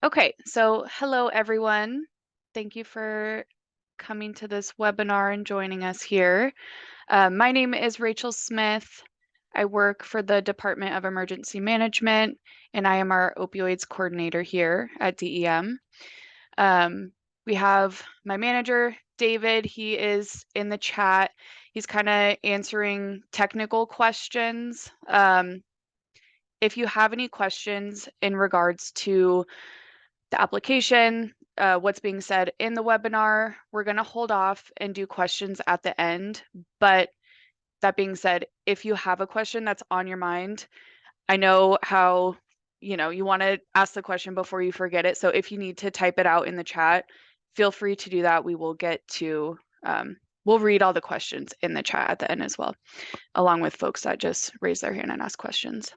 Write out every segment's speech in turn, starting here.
Okay, so hello everyone. Thank you for coming to this webinar and joining us here. My name is Rachel Smith. I work for the Department of Emergency Management, and I am our opioids coordinator here at DEM. We have my manager, David. He is in the chat. He's kind of answering technical questions. If you have any questions in regards to the application, what's being said in the webinar, we're going to hold off and do questions at the end. But that being said, if you have a question that's on your mind, I know how, you want to ask the question before you forget it. So if you need to type it out in the chat, feel free to do that. We will get to, we'll read all the questions in the chat at the end as well, along with folks that just raise their hand and ask questions.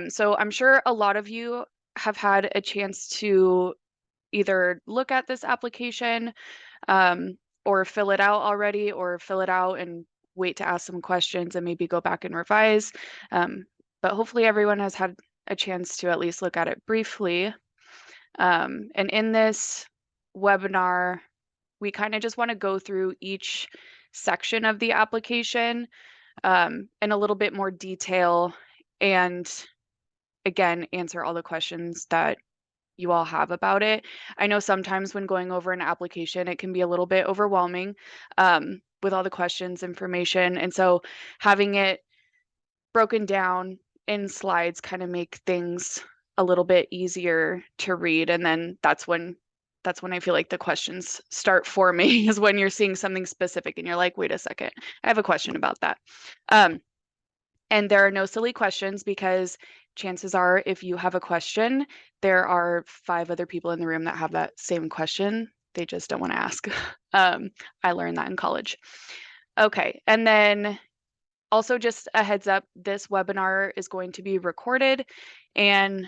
So I'm sure a lot of you have had a chance to either look at this application or fill it out already, or fill it out and wait to ask some questions and maybe go back and revise. But hopefully everyone has had a chance to at least look at it briefly. And in this webinar, we kind of just want to go through each section of the application in a little bit more detail, and again, answer all the questions that you all have about it. I know sometimes when going over an application, it can be a little bit overwhelming with all the questions, information. And so having it broken down in slides kind of make things a little bit easier to read. And then that's when I feel like the questions start forming, is when you're seeing something specific and you're like, wait a second, I have a question about that. And there are no silly questions, because chances are if you have a question, there are 5 other people in the room that have that same question. They just don't want to ask. I learned that in college. Okay, and then also just a heads up, this webinar is going to be recorded, and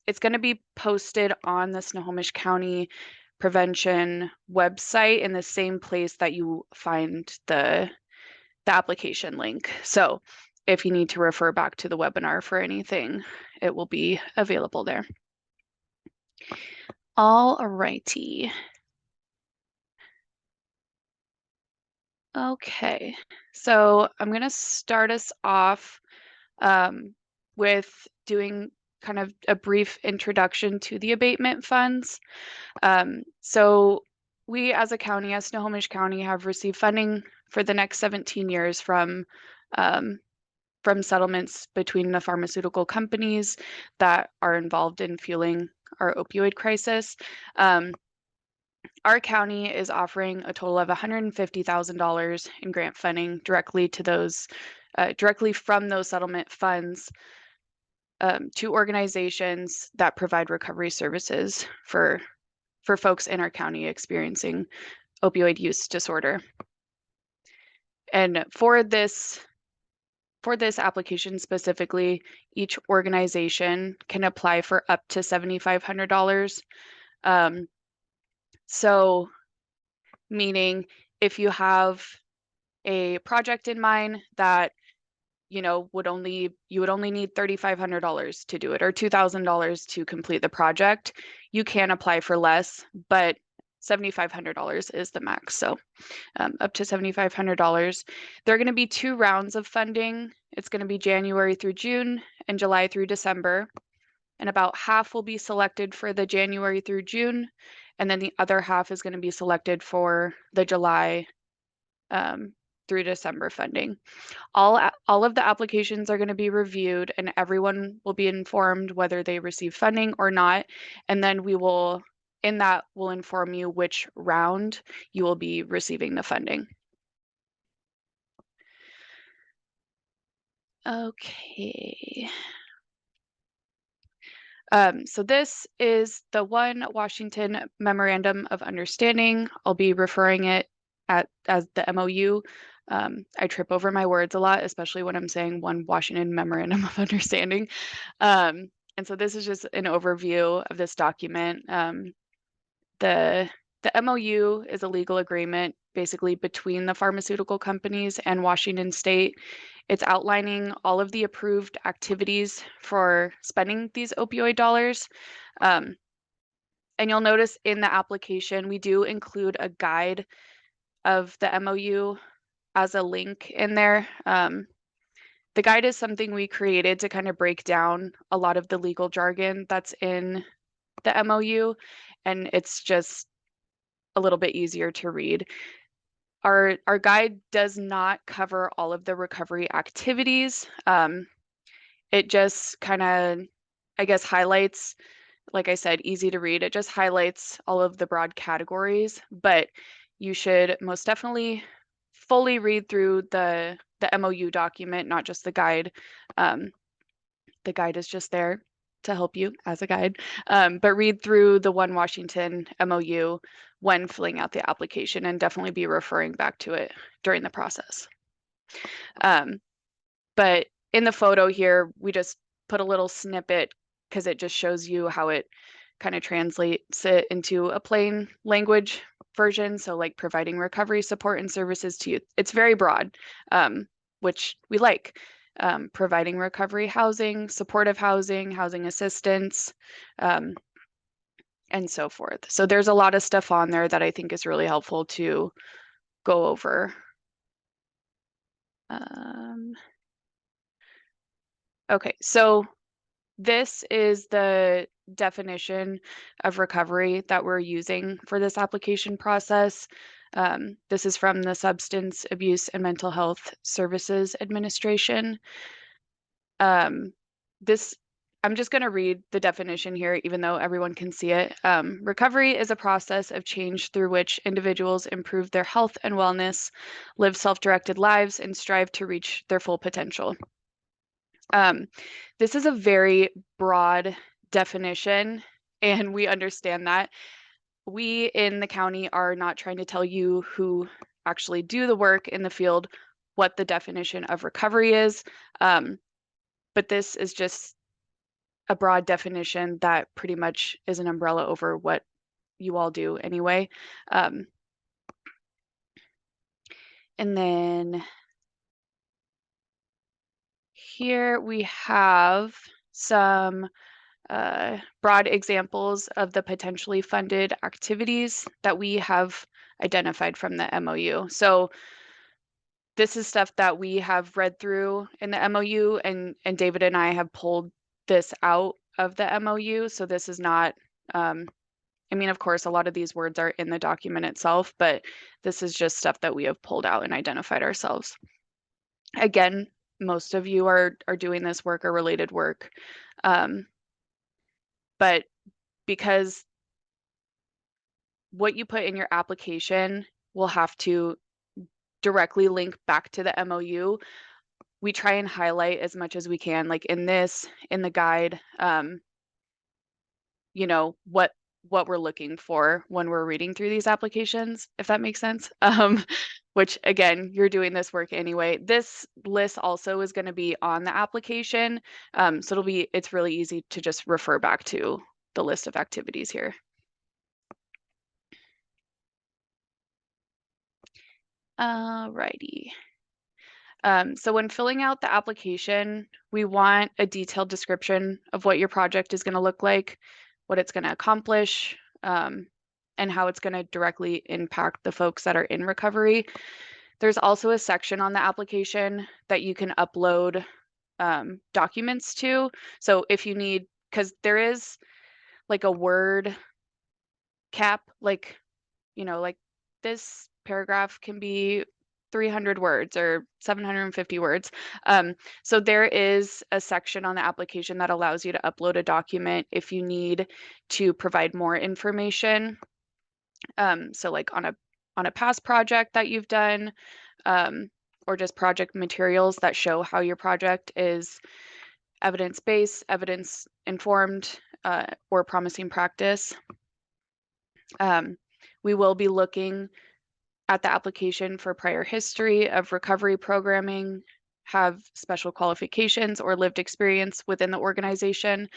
it's going to be posted on the Snohomish County Prevention website in the same place that you find the application link. So if you need to refer back to the webinar for anything, it will be available there. All righty. Okay, so I'm going to start us off with doing kind of a brief introduction to the abatement funds. So we as a county, as Snohomish County, have received funding for the next 17 years from settlements between the pharmaceutical companies that are involved in fueling our opioid crisis. Our county is offering a total of $150,000 in grant funding directly to those, directly from those settlement funds, to organizations that provide recovery services for folks in our county experiencing opioid use disorder. And for this application specifically, each organization can apply for up to $7,500. So meaning if you have a project in mind that you would only need $3,500 to do it, or $2,000 to complete the project, you can apply for less, but $7,500 is the max. So up to $7,500. There are going to be 2 rounds of funding. It's going to be January through June and July through December. And about half will be selected for the January through June. And then the other half is going to be selected for the July through December funding. All of the applications are going to be reviewed, and everyone will be informed whether they receive funding or not. And then we'll inform you which round you will be receiving the funding. Okay. So this is the One Washington Memorandum of Understanding. I'll be referring it as the MOU. I trip over my words a lot, especially when I'm saying One Washington Memorandum of Understanding. And so this is just an overview of this document. The The MOU is a legal agreement basically between the pharmaceutical companies and Washington State. It's outlining all of the approved activities for spending these opioid dollars. Um, and you'll notice in the application, we do include a guide of the MOU as a link in there. The guide is something we created to kind of break down a lot of the legal jargon that's in the MOU, and it's just a little bit easier to read. Our guide does not cover all of the recovery activities. It just kind of, I guess, highlights, like I said, easy to read. It just highlights all of the broad categories, but you should most definitely fully read through the MOU document, not just the guide. The guide is just there to help you as a guide, but read through the One Washington MOU when filling out the application and definitely be referring back to it during the process. But in the photo here, we just put a little snippet because it just shows you how it kind of translates it into a plain language version. So like providing recovery support and services to youth. It's very broad, which we like. Providing recovery housing, supportive housing, housing assistance, and so forth. So there's a lot of stuff on there that I think is really helpful to go over. Okay, so this is the definition of recovery that we're using for this application process. This is from the Substance Abuse and Mental Health Services Administration. I'm just going to read the definition here, even though everyone can see it. Recovery is a process of change through which individuals improve their health and wellness, live self-directed lives, and strive to reach their full potential. This is a very broad definition, and we understand that. We in the county are not trying to tell you who actually do the work in the field what the definition of recovery is, but this is just a broad definition that pretty much is an umbrella over what you all do anyway. And then here we have some broad examples of the potentially funded activities that we have identified from the MOU. So this is stuff that we have read through in the MOU, and David and I have pulled this out of the MOU. So this is not, I mean, of course, a lot of these words are in the document itself, but this is just stuff that we have pulled out and identified ourselves. Again, most of you are doing this work or related work. But because what you put in your application will have to directly link back to the MOU, we try and highlight as much as we can, like in the guide, you know, what we're looking for when we're reading through these applications, if that makes sense. Which again, you're doing this work anyway. This list also is going to be on the application. So it's really easy to just refer back to the list of activities here. Alrighty. So when filling out the application, we want a detailed description of what your project is going to look like, what it's going to accomplish, and how it's going to directly impact the folks that are in recovery. There's also a section on the application that you can upload documents to. So if you need, because there is like a word cap, like, you know, like this paragraph can be 300 words or 750 words. So there is a section on the application that allows you to upload a document if you need to provide more information. So like on a past project that you've done, or just project materials that show how your project is evidence-based, evidence-informed, or promising practice. We will be looking at the application for prior history of recovery programming, have special qualifications or lived experience within the organization,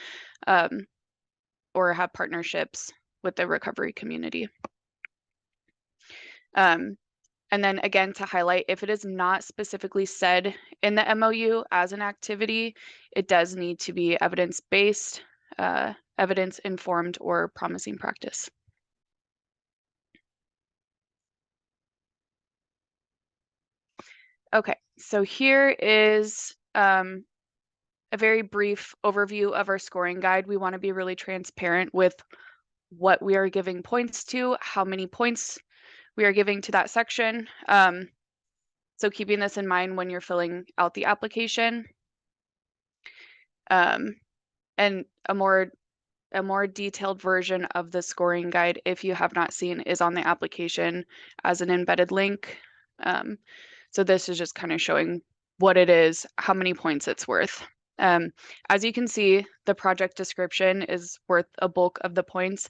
or have partnerships with the recovery community. And then again, to highlight, if it is not specifically said in the MOU as an activity, it does need to be evidence-based, evidence-informed, or promising practice. Okay, so here is a very brief overview of our scoring guide. We want to be really transparent with what we are giving points to, how many points we are giving to that section. So keeping this in mind when you're filling out the application. And a more detailed version of the scoring guide, if you have not seen, is on the application as an embedded link. So this is just kind of showing what it is, how many points it's worth. As you can see, the project description is worth a bulk of the points.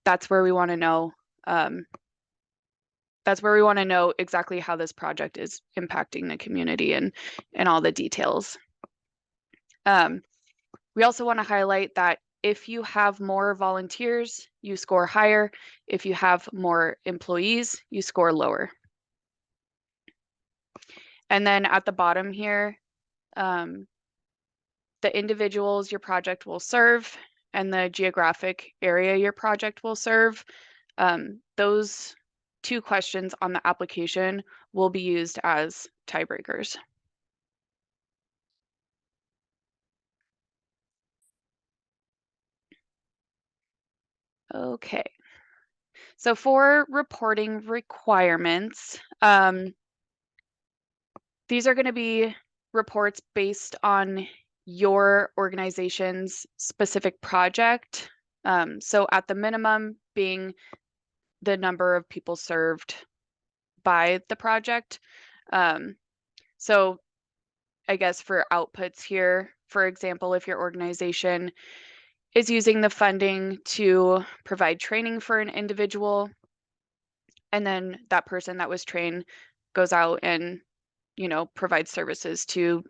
That's where we want to know. That's where we want to know exactly how this project is impacting the community and all the details. We also want to highlight that if you have more volunteers, you score higher. If you have more employees, you score lower. And then at the bottom here, the individuals your project will serve and the geographic area your project will serve, those two questions on the application will be used as tiebreakers. Okay. So for reporting requirements, these are going to be reports based on your organization's specific project. So at the minimum being the number of people served by the project. So I guess for outputs here, for example, if your organization is using the funding to provide training for an individual, and then that person that was trained goes out and, provides services to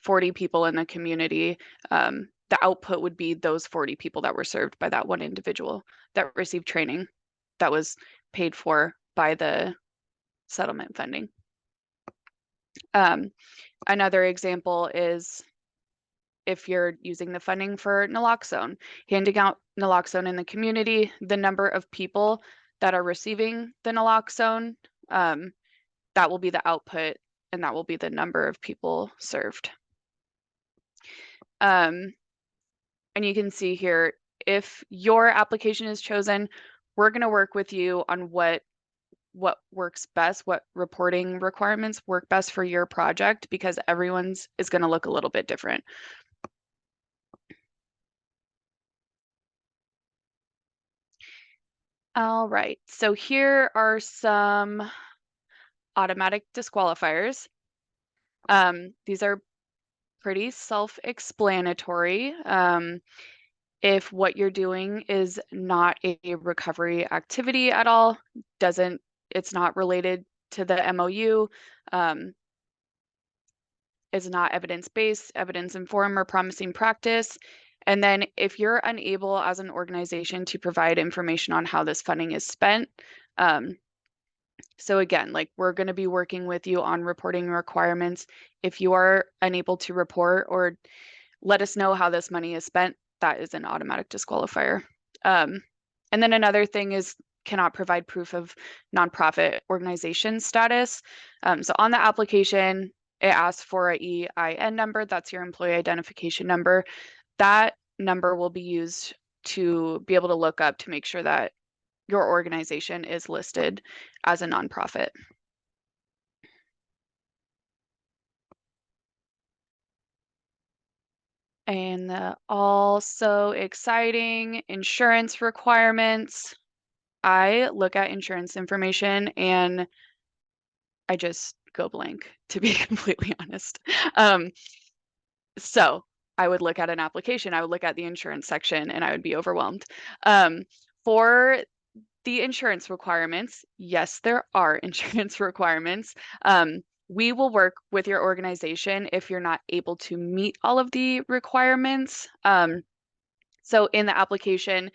40 people in the community, the output would be those 40 people that were served by that one individual that received training that was paid for by the settlement funding. Another example is if you're using the funding for naloxone, handing out naloxone in the community, the number of people that are receiving the naloxone, that will be the output, and that will be the number of people served. And you can see here, if your application is chosen, we're going to work with you on what works best, what reporting requirements work best for your project, because everyone's is going to look a little bit different. All right, so here are some automatic disqualifiers. These are pretty self-explanatory. If what you're doing is not a recovery activity at all, it's not related to the MOU, is not evidence-based, evidence-informed, or promising practice. And then if you're unable as an organization to provide information on how this funding is spent, so again, like we're going to be working with you on reporting requirements. If you are unable to report or let us know how this money is spent, that is an automatic disqualifier. And then another thing is cannot provide proof of nonprofit organization status. So on the application, it asks for an EIN number. That's your employee identification number. That number will be used to be able to look up to make sure that your organization is listed as a nonprofit. And also exciting insurance requirements. I look at insurance information and I just go blank, to be completely honest. So I would look at an application, I would look at the insurance section, and I would be overwhelmed. For the insurance requirements, yes, there are insurance requirements. We will work with your organization if you're not able to meet all of the requirements. So in the application,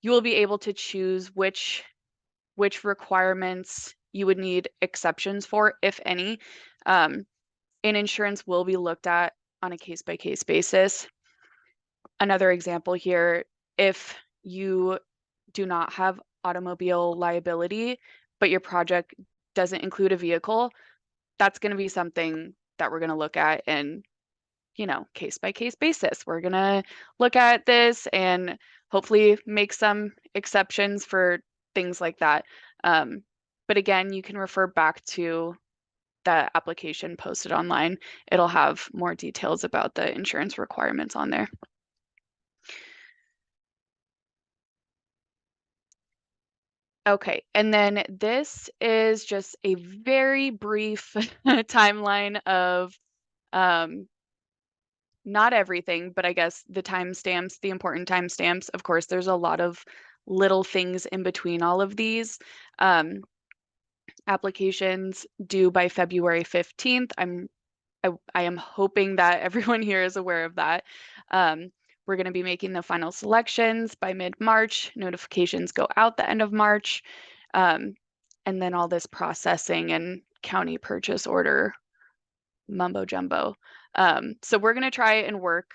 you will be able to choose which requirements you would need exceptions for, if any. And insurance will be looked at on a case-by-case basis. Another example here, if you do not have automobile liability, but your project doesn't include a vehicle, that's going to be something that we're going to look at in, case by case basis. We're going to look at this and hopefully make some exceptions for things like that. But again, you can refer back to the application posted online. It'll have more details about the insurance requirements on there. Okay, and then this is just a very brief timeline of not everything, but I guess the timestamps, the important timestamps. Of course, there's a lot of little things in between all of these. Applications due by February 15th. I am hoping that everyone here is aware of that. We're going to be making the final selections by mid-March. Notifications go out the end of March. And then all this processing and county purchase order mumbo jumbo. So we're going to try and work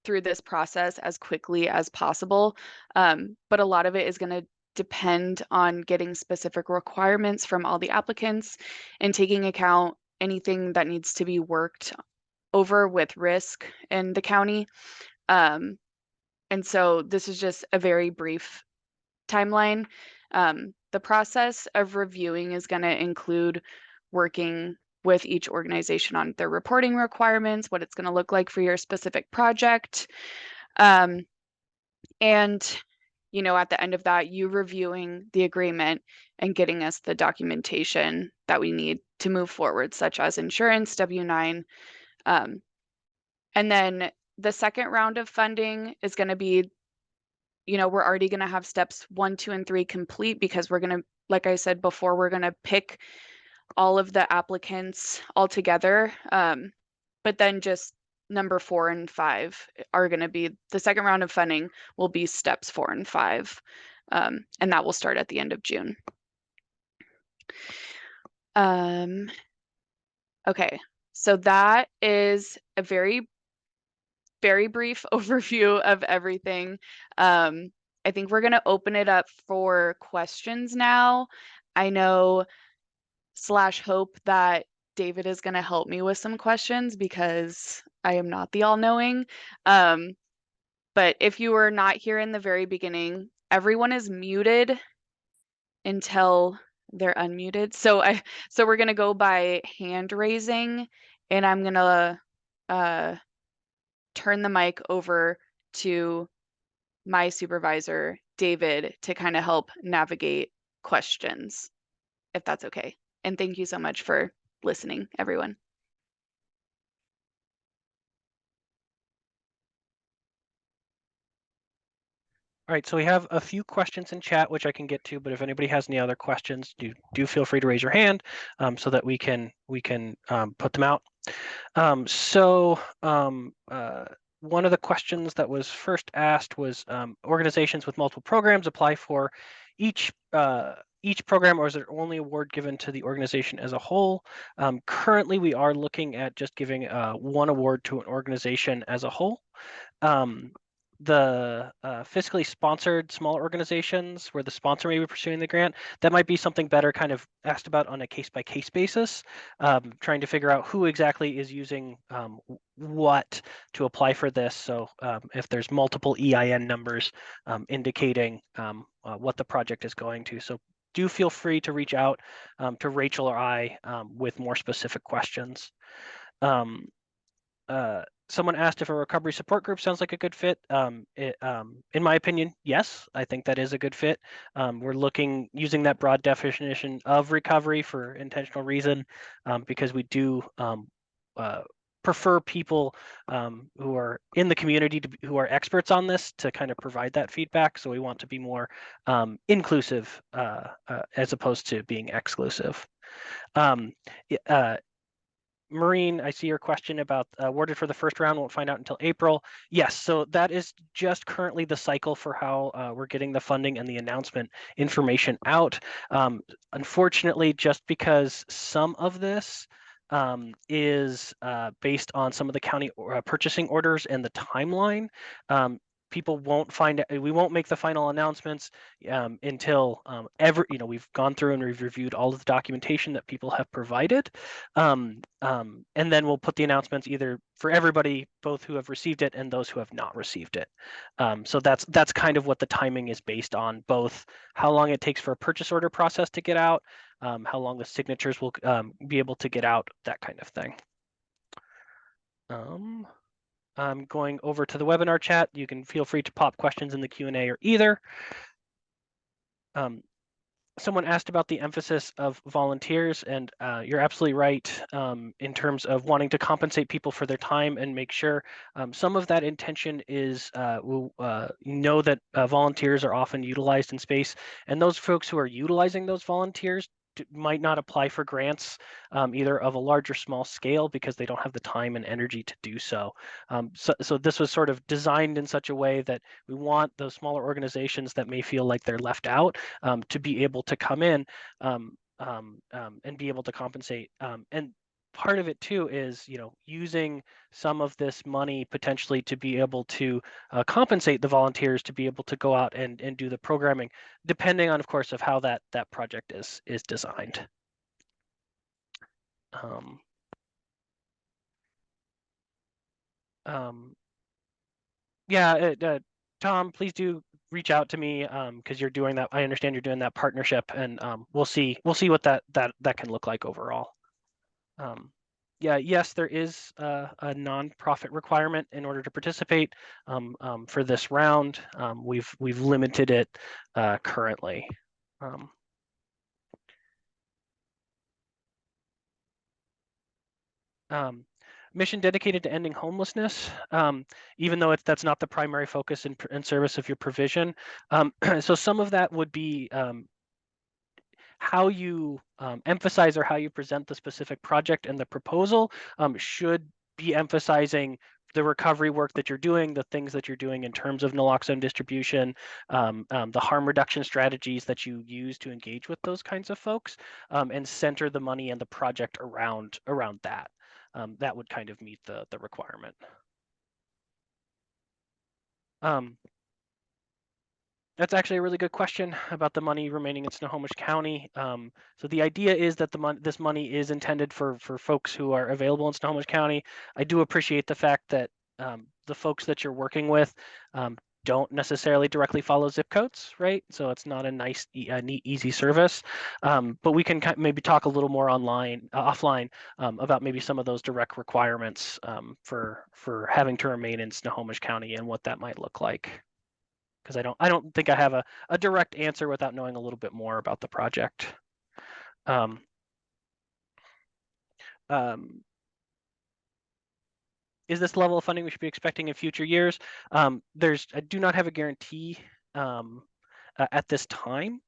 through this process as quickly as possible. But a lot of it is going to depend on getting specific requirements from all the applicants and taking account anything that needs to be worked over with risk in the county. And so this is just a very brief timeline. The process of reviewing is going to include working with each organization on their reporting requirements, what it's going to look like for your specific project. And, at the end of that, you reviewing the agreement and getting us the documentation that we need to move forward, such as insurance, W-9. And then the second round of funding is going to be, we're already going to have steps 1, 2, and 3 complete because we're going to, like I said before, we're going to pick all of the applicants all together. But then just number 4 and 5 are going to be the second round of funding will be steps 4 and 5. And that will start at the end of June. Okay, so that is a very, very brief overview of everything. I think we're going to open it up for questions now. I know / hope that David is going to help me with some questions because I am not the all-knowing. But if you were not here in the very beginning, everyone is muted until they're unmuted. So we're going to go by hand raising, and I'm going to turn the mic over to my supervisor, David, to kind of help navigate questions, if that's okay. And thank you so much for listening, everyone. All right, so we have a few questions in chat, which I can get to, but if anybody has any other questions, do feel free to raise your hand so that we can put them out. One of the questions that was first asked was organizations with multiple programs apply for each program, or is there only award given to the organization as a whole? Currently, we are looking at just giving one award to an organization as a whole. The fiscally sponsored small organizations where the sponsor may be pursuing the grant, that might be something better kind of asked about on a case-by-case basis, trying to figure out who exactly is using what to apply for this. So if there's multiple EIN numbers indicating what the project is going to. So do feel free to reach out to Rachel or I with more specific questions. Someone asked if a recovery support group sounds like a good fit. In my opinion, yes, I think that is a good fit. We're using that broad definition of recovery for intentional reason because we do prefer people who are in the community who are experts on this to kind of provide that feedback. So we want to be more inclusive as opposed to being exclusive. Maureen, I see your question about awarded for the first round, won't find out until April. Yes, so that is just currently the cycle for how we're getting the funding and the announcement information out. Unfortunately, just because some of this is based on some of the county purchasing orders and the timeline, people won't we won't make the final announcements until we've gone through and we've reviewed all of the documentation that people have provided, and then we'll put the announcements either for everybody, both who have received it and those who have not received it. So that's kind of what the timing is based on, both how long it takes for a purchase order process to get out, how long the signatures will be able to get out, that kind of thing. I'm going over to the webinar chat. You can feel free to pop questions in the Q&A or either. Someone asked about the emphasis of volunteers, and you're absolutely right in terms of wanting to compensate people for their time and make sure some of that intention is that volunteers are often utilized in space, and those folks who are utilizing those volunteers might not apply for grants either of a large or small scale because they don't have the time and energy to do so. So this was sort of designed in such a way that we want those smaller organizations that may feel like they're left out to be able to come in and be able to compensate. And part of it too is, using some of this money potentially to be able to compensate the volunteers to be able to go out and do the programming, depending on, of course, of how that project is designed. Yeah, Tom, please do reach out to me because you're doing that. I understand you're doing that partnership, and we'll see what that can look like overall. Yeah, yes, there is a nonprofit requirement in order to participate for this round. We've limited it currently. Mission dedicated to ending homelessness, even though that's not the primary focus in service of your provision. So some of that would be how you emphasize or how you present the specific project and the proposal should be emphasizing the recovery work that you're doing, the things that you're doing in terms of naloxone distribution, the harm reduction strategies that you use to engage with those kinds of folks, and center the money and the project around that. That would kind of meet the requirement. That's actually a really good question about the money remaining in Snohomish County. So the idea is that this money is intended for folks who are available in Snohomish County. I do appreciate the fact that the folks that you're working with don't necessarily directly follow zip codes, right? So it's not a nice, neat, easy service. But we can maybe talk a little more offline about maybe some of those direct requirements for having to remain in Snohomish County and what that might look like. Because I don't think I have a direct answer without knowing a little bit more about the project. Is this level of funding we should be expecting in future years? I do not have a guarantee at this time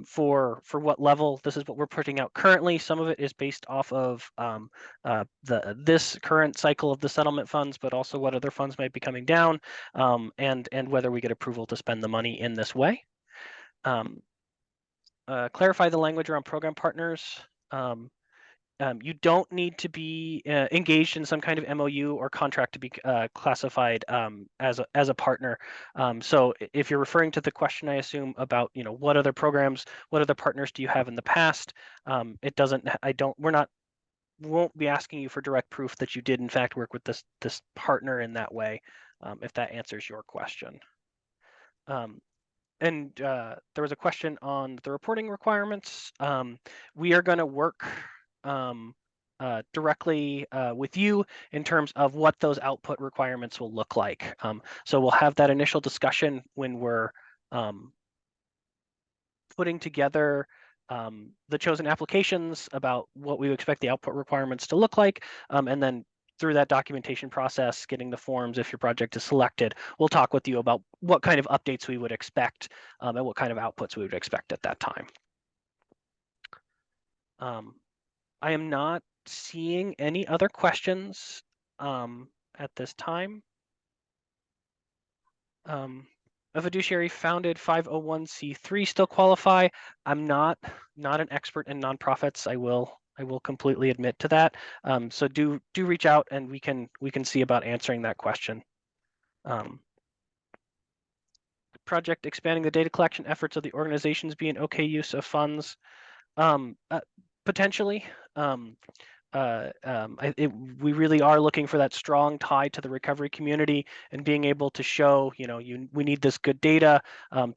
for what level. This is what we're putting out currently. Some of it is based off of this current cycle of the settlement funds, but also what other funds might be coming down, and whether we get approval to spend the money in this way. Clarify the language around program partners. You don't need to be engaged in some kind of MOU or contract to be classified as a partner. So if you're referring to the question, I assume about what other programs, what other partners do you have in the past? It doesn't. Won't be asking you for direct proof that you did in fact work with this partner in that way. If that answers your question. And there was a question on the reporting requirements. We are going to work directly with you in terms of what those output requirements will look like. So we'll have that initial discussion when we're putting together the chosen applications about what we expect the output requirements to look like, and then through that documentation process, getting the forms if your project is selected, we'll talk with you about what kind of updates we would expect and what kind of outputs we would expect at that time. I am not seeing any other questions at this time. A fiduciary founded 501c3 still qualify? I'm not an expert in nonprofits. I will completely admit to that. So do reach out and we can see about answering that question. Project expanding the data collection efforts of the organizations be an okay use of funds? Potentially. We really are looking for that strong tie to the recovery community and being able to show, we need this good data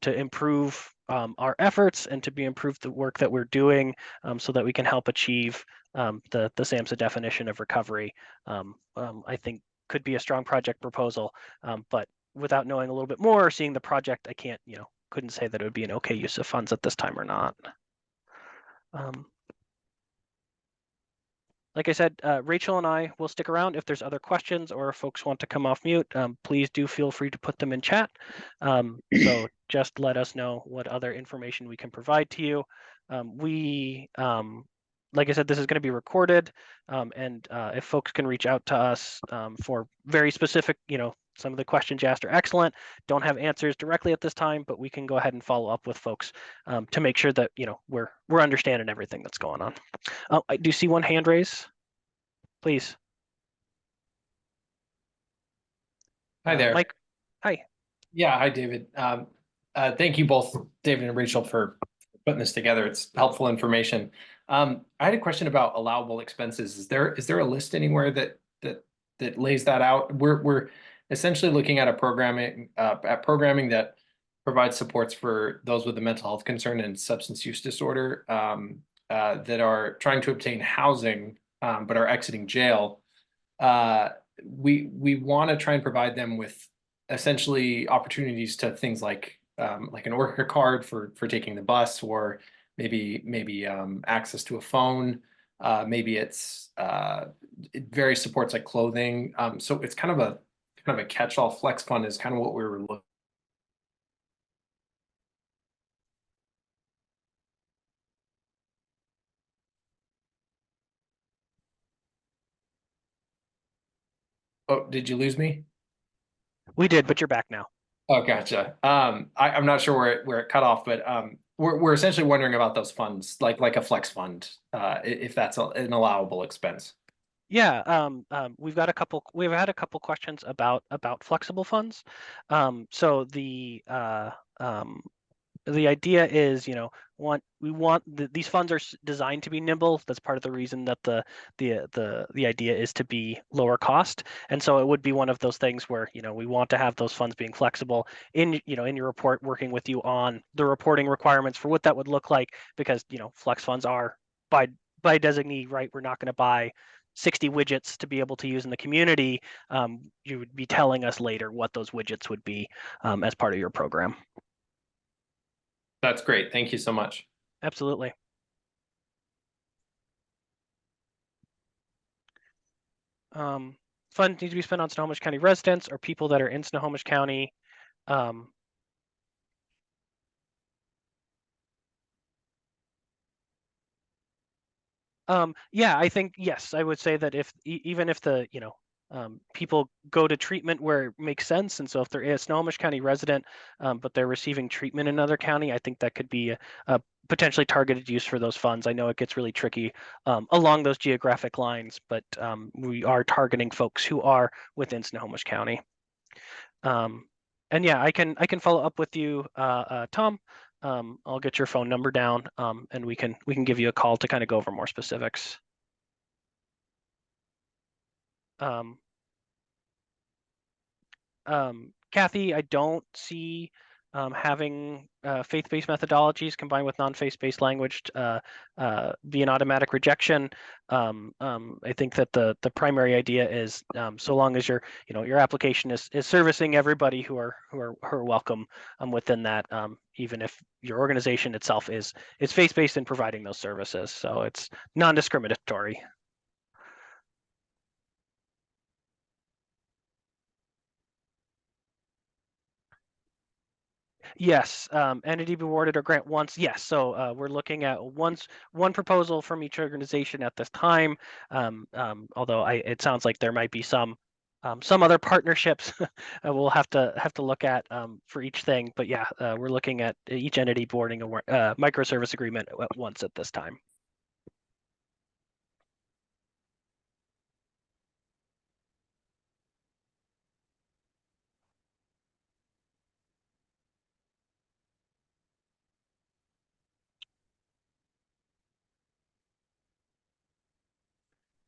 to improve our efforts and to improve the work that we're doing so that we can help achieve the SAMHSA definition of recovery. I think could be a strong project proposal, but without knowing a little bit more or seeing the project, I can't, couldn't say that it would be an okay use of funds at this time or not. Like I said, Rachel and I will stick around if there's other questions or if folks want to come off mute. Please do feel free to put them in chat. So just let us know what other information we can provide to you. Like I said, this is going to be recorded, and if folks can reach out to us for very specific, some of the questions you asked are excellent. Don't have answers directly at this time, but we can go ahead and follow up with folks to make sure that we're understanding everything that's going on. I do see one hand raise, please. Hi there. Mike. Hi. Yeah, hi, David. Thank you both, David and Rachel, for putting this together. It's helpful information. I had a question about allowable expenses. Is there a list anywhere that lays that out? We're essentially looking at programming that provides supports for those with a mental health concern and substance use disorder that are trying to obtain housing but are exiting jail. We want to try and provide them with essentially opportunities to things like an orca card for taking the bus, or maybe access to a phone. Maybe it's various supports like clothing. So it's kind of a catch-all. Flex fund is kind of what we were looking. Oh, did you lose me? We did, but you're back now. Oh, gotcha. I'm not sure where it cut off, but we're essentially wondering about those funds, like a flex fund, if that's an allowable expense. Yeah, we've had a couple questions about flexible funds. So the idea is, these funds are designed to be nimble. That's part of the reason that the idea is to be lower cost. And so it would be one of those things where, we want to have those funds being flexible in your report, working with you on the reporting requirements for what that would look like, because, flex funds are by designee, right? We're not going to buy 60 widgets to be able to use in the community. You would be telling us later what those widgets would be as part of your program. That's great. Thank you so much. Absolutely. Funds need to be spent on Snohomish County residents or people that are in Snohomish County. Yeah, I think, yes, I would say that even if the, people go to treatment where it makes sense, and so if they're a Snohomish County resident, but they're receiving treatment in another county, I think that could be a potentially targeted use for those funds. I know it gets really tricky along those geographic lines, but we are targeting folks who are within Snohomish County. And yeah, I can follow up with you, Tom. I'll get your phone number down, and we can give you a call to kind of go over more specifics. Kathy, I don't see having faith-based methodologies combined with non-faith-based language be an automatic rejection. I think that the primary idea is so long as your application is servicing everybody who are welcome within that, even if your organization itself is faith-based in providing those services, so it's non-discriminatory. Yes, entity be awarded or grant once. Yes, so we're looking at one proposal from each organization at this time. Although it sounds like there might be some other partnerships we'll have to look at for each thing. But yeah, we're looking at each entity boarding a microservice agreement at once at this time.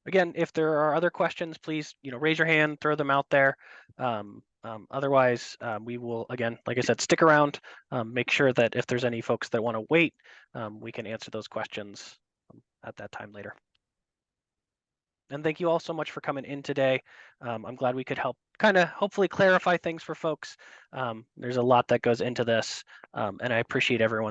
Again, if there are other questions, please, raise your hand, throw them out there. Otherwise, we will, again, like I said, stick around, make sure that if there's any folks that want to wait, we can answer those questions at that time later. And thank you all so much for coming in today. I'm glad we could help kind of hopefully clarify things for folks. There's a lot that goes into this, and I appreciate everyone's